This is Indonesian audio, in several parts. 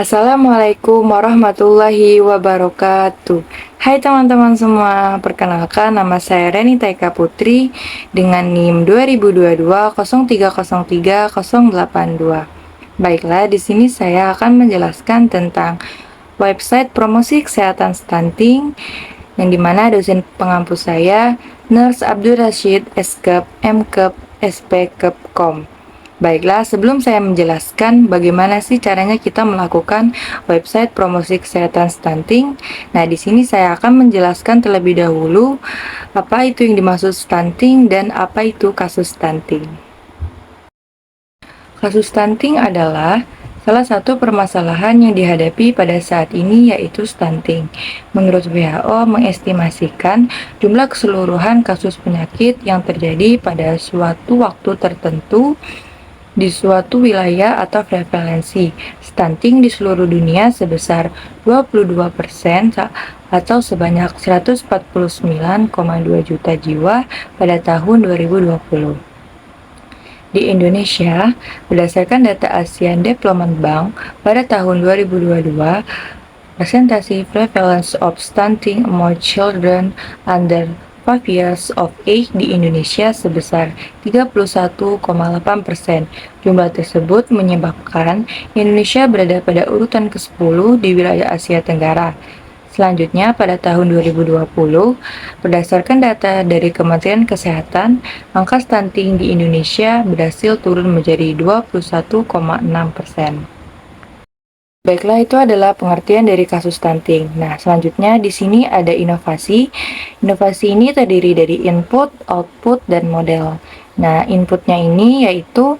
Assalamualaikum warahmatullahi wabarakatuh. Hai teman-teman semua, perkenalkan nama saya Renita Eka Putri dengan NIM 2022 Baiklah, di sini saya akan menjelaskan tentang website promosi kesehatan stunting yang dimana dosen pengampu saya Nurse Abdul Rashid SKEP MKEP SPKEP.com. Baiklah, sebelum saya menjelaskan bagaimana sih caranya kita melakukan website promosi kesehatan stunting, nah di sini saya akan menjelaskan terlebih dahulu apa itu yang dimaksud stunting dan apa itu kasus stunting. Kasus stunting adalah salah satu permasalahan yang dihadapi pada saat ini yaitu stunting. Menurut WHO mengestimasikan jumlah keseluruhan kasus penyakit yang terjadi pada suatu waktu tertentu di suatu wilayah atau prevalensi stunting di seluruh dunia sebesar 22% atau sebanyak 149,2 juta jiwa pada tahun 2020. Di Indonesia, berdasarkan data ASEAN Development Bank pada tahun 2022, presentasi prevalence of stunting among children under 5 years of age di Indonesia sebesar 31,8%. Jumlah tersebut menyebabkan Indonesia berada pada urutan ke-10 di wilayah Asia Tenggara. Selanjutnya, pada tahun 2020, berdasarkan data dari Kementerian Kesehatan, angka stunting di Indonesia berhasil turun menjadi 21,6%. Baiklah, itu adalah pengertian dari kasus stunting. Nah, selanjutnya di sini ada inovasi. Inovasi ini terdiri dari input, output, dan model. Nah, inputnya ini yaitu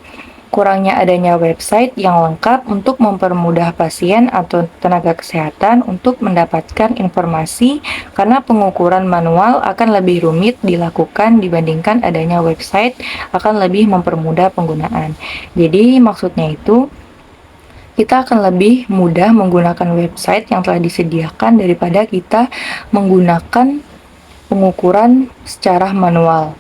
kurangnya adanya website yang lengkap untuk mempermudah pasien atau tenaga kesehatan untuk mendapatkan informasi karena pengukuran manual akan lebih rumit dilakukan dibandingkan adanya website akan lebih mempermudah penggunaan. Jadi, maksudnya itu kita akan lebih mudah menggunakan website yang telah disediakan daripada kita menggunakan pengukuran secara manual.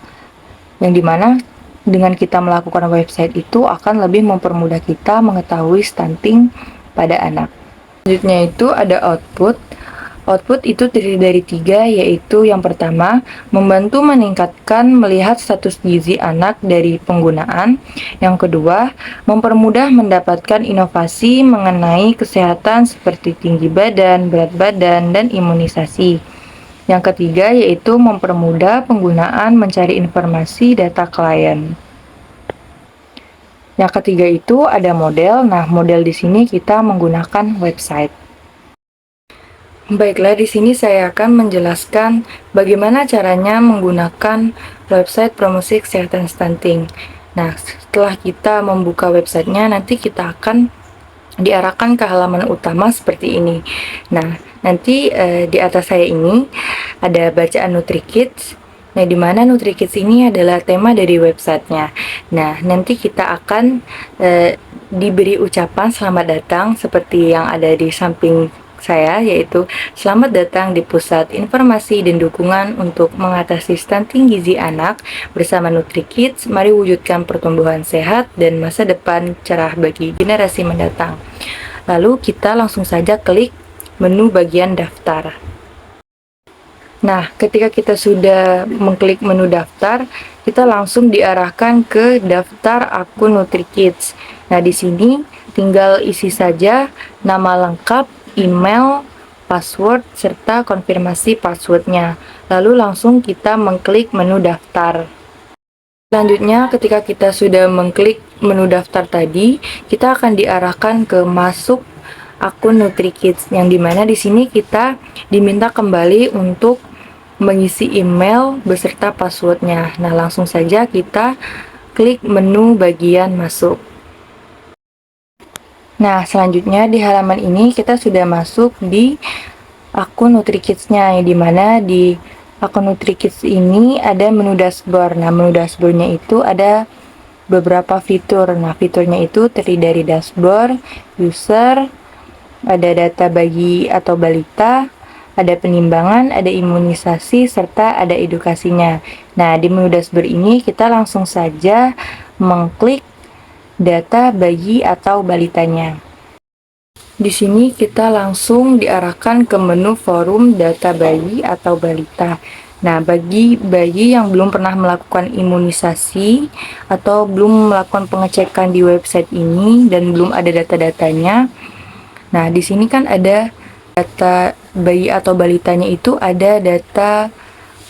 Yang dimana dengan kita melakukan website itu akan lebih mempermudah kita mengetahui stunting pada anak. Selanjutnya itu ada output. Output itu terdiri dari 3, yaitu yang pertama, membantu meningkatkan melihat status gizi anak dari penggunaan. Yang kedua, mempermudah mendapatkan inovasi mengenai kesehatan seperti tinggi badan, berat badan, dan imunisasi. Yang ketiga, yaitu mempermudah penggunaan mencari informasi data klien. Yang ketiga itu ada model. Nah, model di sini kita menggunakan website. Baiklah, di sini saya akan menjelaskan bagaimana caranya menggunakan website promosi kesehatan stunting. Nah, setelah kita membuka websitenya, nanti kita akan diarahkan ke halaman utama seperti ini. Nah, nanti di atas saya ini ada bacaan NutriKids. Nah, di mana NutriKids ini adalah tema dari websitenya. Nah, nanti kita akan diberi ucapan selamat datang seperti yang ada di samping saya, yaitu selamat datang di Pusat Informasi dan Dukungan untuk Mengatasi Stunting Gizi Anak bersama NutriKids. Mari wujudkan pertumbuhan sehat dan masa depan cerah bagi generasi mendatang. Lalu kita langsung saja klik menu bagian daftar. Nah, ketika kita sudah mengklik menu daftar, kita langsung diarahkan ke daftar akun NutriKids. Nah, di sini tinggal isi saja nama lengkap, email, password, serta konfirmasi passwordnya. Lalu langsung kita mengklik menu daftar. Selanjutnya, ketika kita sudah mengklik menu daftar tadi, kita akan diarahkan ke masuk akun NutriKids, yang dimana di sini kita diminta kembali untuk mengisi email beserta passwordnya. Nah, langsung saja kita klik menu bagian masuk. Nah, selanjutnya di halaman ini kita sudah masuk di akun NutriKids-nya, yang dimana di akun NutriKids ini ada menu dashboard. Nah, menu dashboard-nya itu ada beberapa fitur. Nah, fiturnya itu terdiri dari dashboard, user, ada data bayi atau balita, ada penimbangan, ada imunisasi, serta ada edukasinya. Nah, di menu dashboard ini kita langsung saja mengklik data bayi atau balitanya. Di sini kita langsung diarahkan ke menu forum data bayi atau balita. Nah, bagi bayi yang belum pernah melakukan imunisasi atau belum melakukan pengecekan di website ini dan belum ada data-datanya, nah di sini kan ada data bayi atau balitanya, itu ada data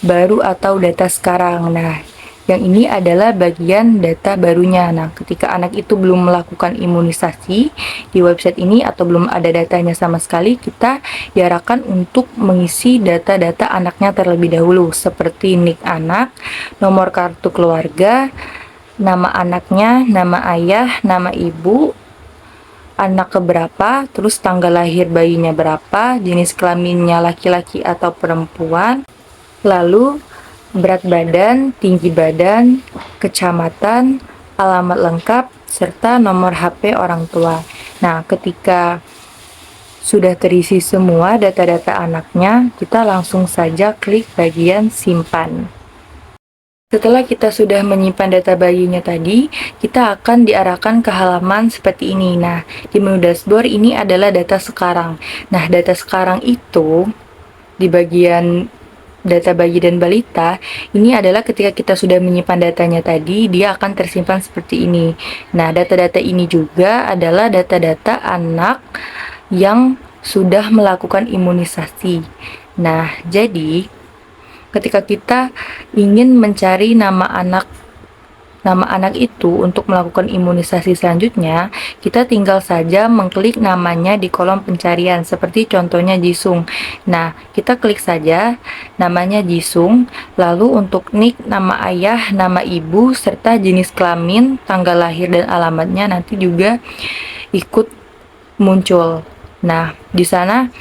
baru atau data sekarang. Nah, yang ini adalah bagian data barunya. Nah, ketika anak itu belum melakukan imunisasi di website ini atau belum ada datanya sama sekali, kita diarahkan untuk mengisi data-data anaknya terlebih dahulu, seperti NIK anak, nomor kartu keluarga, nama anaknya, nama ayah, nama ibu, anak keberapa, terus tanggal lahir bayinya berapa, jenis kelaminnya laki-laki atau perempuan, lalu berat badan, tinggi badan, kecamatan, alamat lengkap, serta nomor HP orang tua. Nah, ketika sudah terisi semua data-data anaknya, kita langsung saja klik bagian simpan. Setelah kita sudah menyimpan data bayinya tadi, kita akan diarahkan ke halaman seperti ini. Nah, di menu dashboard ini adalah data sekarang. Nah, data sekarang itu di bagian data bayi dan balita, ini adalah ketika kita sudah menyimpan datanya tadi, dia akan tersimpan seperti ini. Nah, data-data ini juga adalah data-data anak yang sudah melakukan imunisasi. Nah, jadi ketika kita ingin mencari nama anak itu untuk melakukan imunisasi selanjutnya, kita tinggal saja mengklik namanya di kolom pencarian, seperti contohnya Jisung. Nah, kita klik saja namanya Jisung, lalu untuk NIK, nama ayah, nama ibu, serta jenis kelamin, tanggal lahir dan alamatnya nanti juga ikut muncul. Nah, di sana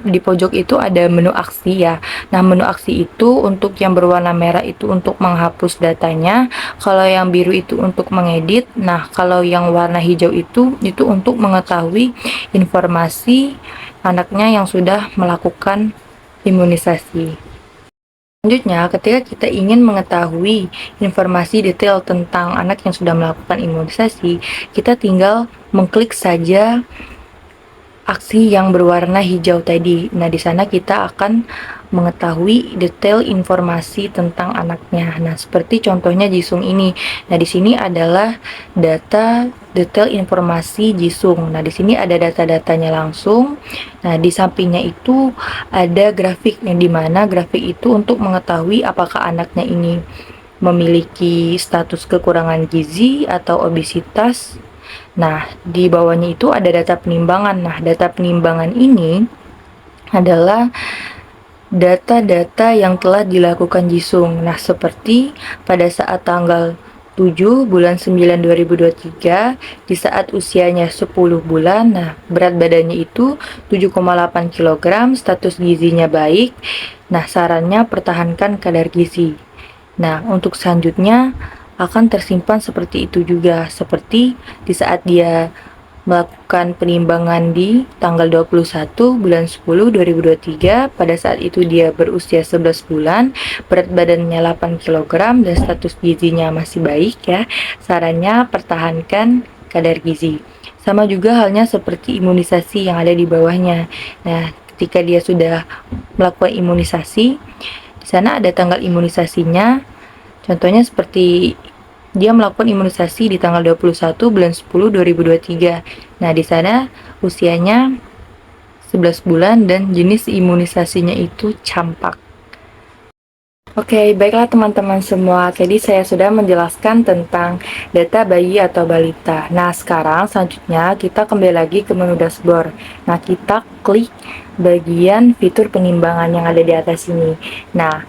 di pojok itu ada menu aksi ya. Nah, menu aksi itu untuk yang berwarna merah itu untuk menghapus datanya, kalau yang biru itu untuk mengedit. Nah, kalau yang warna hijau itu untuk mengetahui informasi anaknya yang sudah melakukan imunisasi. Selanjutnya, ketika kita ingin mengetahui informasi detail tentang anak yang sudah melakukan imunisasi, kita tinggal mengklik saja aksi yang berwarna hijau tadi. Nah, di sana kita akan mengetahui detail informasi tentang anaknya. Nah, seperti contohnya Jisung ini. Nah, di sini adalah data detail informasi Jisung. Nah, di sini ada data-datanya langsung. Nah, di sampingnya itu ada grafik, yang dimana grafik itu untuk mengetahui apakah anaknya ini memiliki status kekurangan gizi atau obesitas. Nah, di bawahnya itu ada data penimbangan. Nah, data penimbangan ini adalah data-data yang telah dilakukan Jisung. Nah, seperti pada saat tanggal 7 bulan 9 2023, di saat usianya 10 bulan, nah berat badannya itu 7,8 kg, status gizinya baik. Nah, sarannya pertahankan kadar gizi. Nah, untuk selanjutnya akan tersimpan seperti itu juga, seperti di saat dia melakukan penimbangan di tanggal 21 bulan 10 2023, pada saat itu dia berusia 11 bulan, berat badannya 8 kg dan status gizinya masih baik ya. Sarannya pertahankan kadar gizi. Sama juga halnya seperti imunisasi yang ada di bawahnya. Nah, ketika dia sudah melakukan imunisasi, di sana ada tanggal imunisasinya. Contohnya seperti dia melakukan imunisasi di tanggal 21 bulan 10 2023. Nah, di sana usianya 11 bulan dan jenis imunisasinya itu campak. Oke, baiklah teman-teman semua. Tadi saya sudah menjelaskan tentang data bayi atau balita. Nah, sekarang selanjutnya kita kembali lagi ke menu dashboard. Nah, kita klik bagian fitur penimbangan yang ada di atas ini. Nah,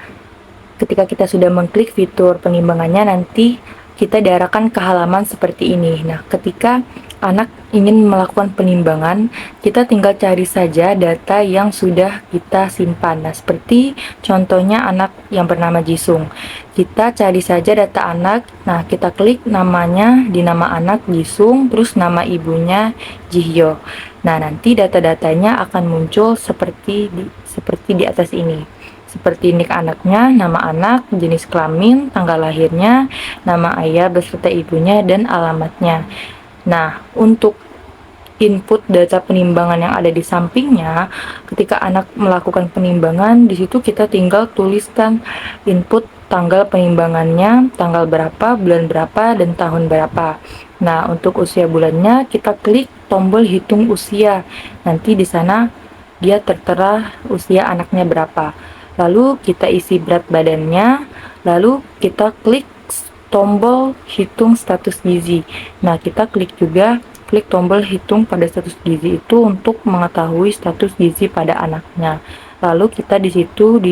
ketika kita sudah mengklik fitur penimbangannya, nanti kita diarahkan ke halaman seperti ini. Nah, ketika anak ingin melakukan penimbangan, kita tinggal cari saja data yang sudah kita simpan. Nah, seperti contohnya anak yang bernama Jisung. Kita cari saja data anak. Nah, kita klik namanya di nama anak Jisung, terus nama ibunya Jihyo. Nah, nanti data-datanya akan muncul seperti di atas ini. Seperti nik anaknya, nama anak, jenis kelamin, tanggal lahirnya, nama ayah beserta ibunya, dan alamatnya. Nah, untuk input data penimbangan yang ada di sampingnya, ketika anak melakukan penimbangan, di situ kita tinggal tuliskan input tanggal penimbangannya, tanggal berapa, bulan berapa, dan tahun berapa. Nah, untuk usia bulannya kita klik tombol hitung usia. Nanti di sana dia tertera usia anaknya berapa. Lalu kita isi berat badannya, lalu kita klik tombol hitung status gizi. Nah, kita klik tombol hitung pada status gizi itu untuk mengetahui status gizi pada anaknya. Lalu kita di situ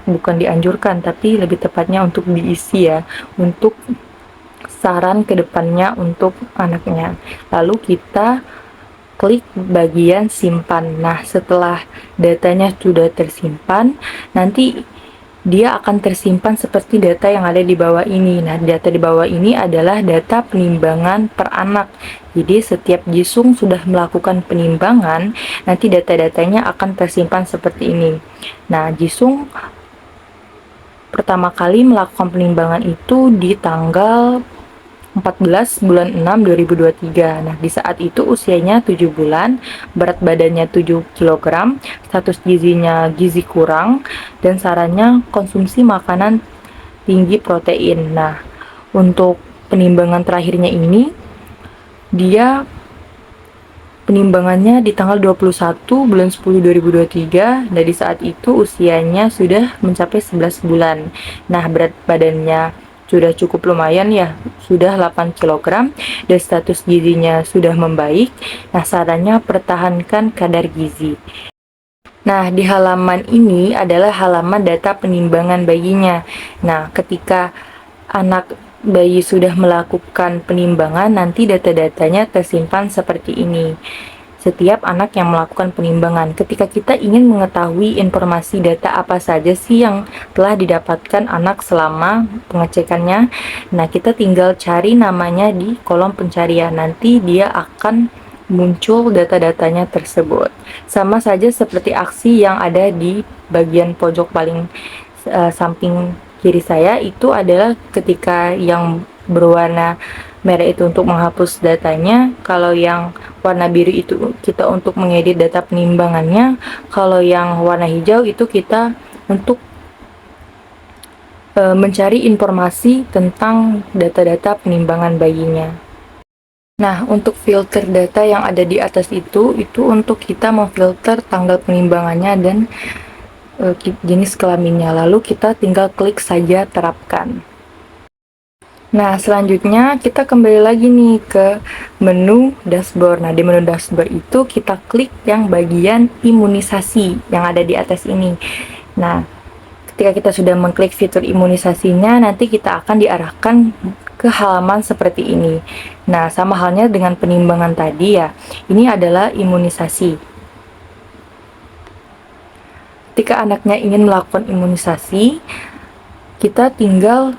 bukan dianjurkan, tapi lebih tepatnya untuk diisi ya, untuk saran kedepannya untuk anaknya. Lalu kita klik bagian simpan. Nah, setelah datanya sudah tersimpan, nanti dia akan tersimpan seperti data yang ada di bawah ini. Nah, data di bawah ini adalah data penimbangan per anak. Jadi, setiap Jisung sudah melakukan penimbangan, nanti data-datanya akan tersimpan seperti ini. Nah, Jisung pertama kali melakukan penimbangan itu di tanggal 14 bulan 6 2023. Nah, di saat itu usianya 7 bulan, berat badannya 7 kg, status gizinya gizi kurang, dan sarannya konsumsi makanan tinggi protein. Nah, untuk penimbangan terakhirnya ini, dia penimbangannya di tanggal 21 bulan 10 2023, dan di saat itu usianya sudah mencapai 11 bulan. Nah, berat badannya sudah cukup lumayan ya, sudah 8 kg, dan status gizinya sudah membaik. Nah, sarannya pertahankan kadar gizi. Nah, di halaman ini adalah halaman data penimbangan bayinya. Nah, ketika anak bayi sudah melakukan penimbangan, nanti data-datanya tersimpan seperti ini. Setiap anak yang melakukan penimbangan, ketika kita ingin mengetahui informasi data apa saja sih yang telah didapatkan anak selama pengecekannya, nah kita tinggal cari namanya di kolom pencarian, nanti dia akan muncul data-datanya tersebut. Sama saja seperti aksi yang ada di bagian pojok paling samping kiri saya, itu adalah ketika yang berwarna merah itu untuk menghapus datanya, kalau yang warna biru itu kita untuk mengedit data penimbangannya, kalau yang warna hijau itu kita untuk mencari informasi tentang data-data penimbangan bayinya. Nah, untuk filter data yang ada di atas itu untuk kita memfilter tanggal penimbangannya dan jenis kelaminnya. Lalu kita tinggal klik saja terapkan. Nah, selanjutnya kita kembali lagi nih ke menu dashboard. Nah, di menu dashboard itu kita klik yang bagian imunisasi yang ada di atas ini. Nah, ketika kita sudah mengklik fitur imunisasinya, nanti kita akan diarahkan ke halaman seperti ini. Nah, sama halnya dengan penimbangan tadi ya. Ini adalah imunisasi. Ketika anaknya ingin melakukan imunisasi, kita tinggal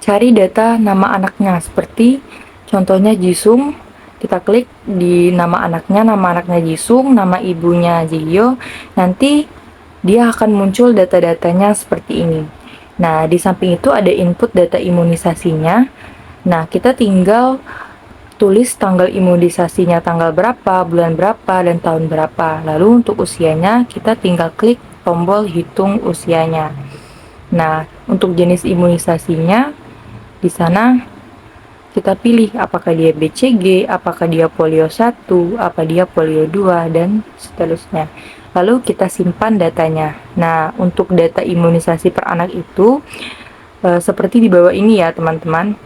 cari data nama anaknya, seperti contohnya Jisung. Kita klik di nama anaknya Jisung, nama ibunya Jiyo. Nanti dia akan muncul data-datanya seperti ini. Nah, di samping itu ada input data imunisasinya. Nah, kita tinggal tulis tanggal imunisasinya, tanggal berapa, bulan berapa, dan tahun berapa. Lalu untuk usianya kita tinggal klik tombol hitung usianya. Nah, untuk jenis imunisasinya di sana kita pilih apakah dia BCG, apakah dia polio 1, apa dia polio 2, dan seterusnya. Lalu kita simpan datanya. Nah, untuk data imunisasi per anak itu seperti di bawah ini ya, teman-teman.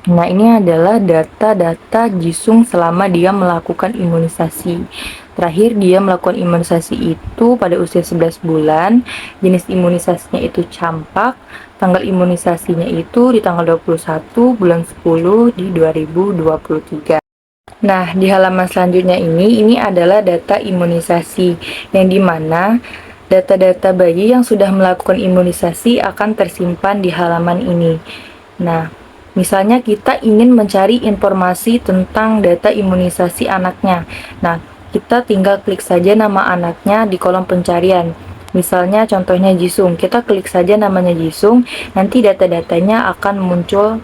Nah, ini adalah data-data Jisung selama dia melakukan imunisasi. Terakhir dia melakukan imunisasi itu pada usia 11 bulan, jenis imunisasinya itu campak, tanggal imunisasinya itu di tanggal 21 bulan 10 di 2023. Nah, di halaman selanjutnya ini adalah data imunisasi, yang dimana data-data bayi yang sudah melakukan imunisasi akan tersimpan di halaman ini. Nah, misalnya kita ingin mencari informasi tentang data imunisasi anaknya. Nah, kita tinggal klik saja nama anaknya di kolom pencarian. Misalnya contohnya Jisung, kita klik saja namanya Jisung, nanti data-datanya akan muncul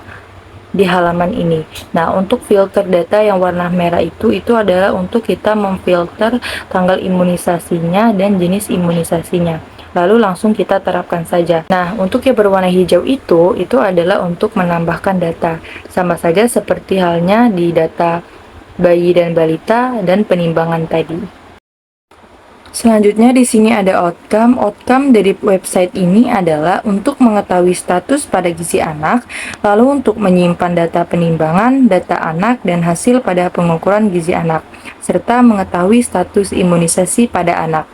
di halaman ini. Nah, untuk filter data yang warna merah itu adalah untuk kita memfilter tanggal imunisasinya dan jenis imunisasinya. Lalu langsung kita terapkan saja. Nah, untuk yang berwarna hijau itu adalah untuk menambahkan data. Sama saja seperti halnya di data bayi dan balita dan penimbangan tadi. Selanjutnya di sini ada outcome. Outcome dari website ini adalah untuk mengetahui status pada gizi anak, lalu untuk menyimpan data penimbangan, data anak, dan hasil pada pengukuran gizi anak, serta mengetahui status imunisasi pada anak.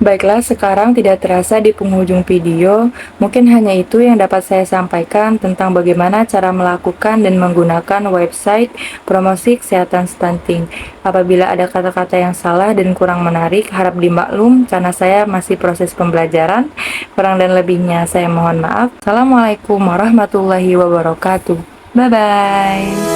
Baiklah, sekarang tidak terasa di penghujung video, mungkin hanya itu yang dapat saya sampaikan tentang bagaimana cara melakukan dan menggunakan website promosi kesehatan stunting. Apabila ada kata-kata yang salah dan kurang menarik, harap dimaklum karena saya masih proses pembelajaran. Kurang dan lebihnya saya mohon maaf. Assalamualaikum warahmatullahi wabarakatuh. Bye-bye.